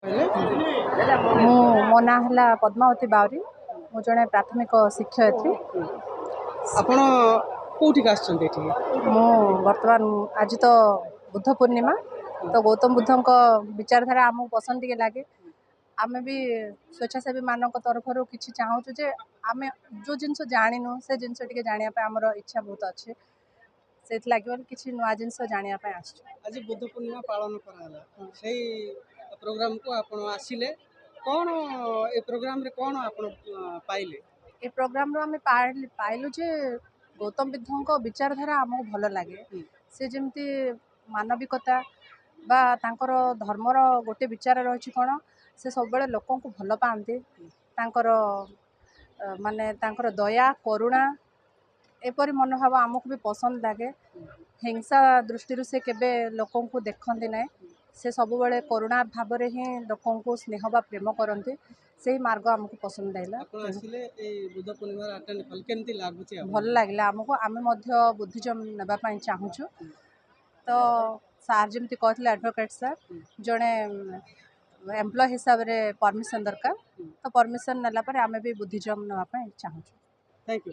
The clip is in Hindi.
मो ना है पद्मावती बावरी मु जड़े प्राथमिक शिक्षयित्री आपण कोठी आछंते एठी मु वर्तमान आज तो बुद्ध पूर्णिमा तो गौतम बुद्ध विचारधारा आमको पसंद टे लगे आम भी स्वेच्छासेवी मान तरफ किसी चाहूँ जे आम जो जिन जाणीनु से जिन जानापी आमर इच्छा बहुत अच्छे से लगे किसी नुआ जिन जानापी आस आज बुद्ध पूर्णिमा पालन कराला सही प्रोग्राम को आपण आसिले कौन ए प्रोग्राम रे कौन आपण पाइले ए प्रोग्राम रो आम पाइलु जे गौतम बुद्ध विचारधारा आमको भल लगे से जमती मानविकता बा तांकर धर्मर गोटे विचार रही कौन से सब लोक को भल पाते माने तांकर दया करुणा एपरी मनोभाव आमको भी पसंद लगे हिंसा दृष्टि से केबे लोक को देखते ना से सब बड़े करुणा भाव ही लोक को स्नेह बा प्रेम करते से मार्ग आमको पसंद आइला भल लगे आमको आम बुद्धिज्म नापी चाहूँ तो सार जमी कहते एडवोकेट सर जड़े एम्प्लॉय हिसाब से परमिशन दरकार तो परमिशन नाला आम भी बुद्धिज्म नापी चाहूँ। Thank you.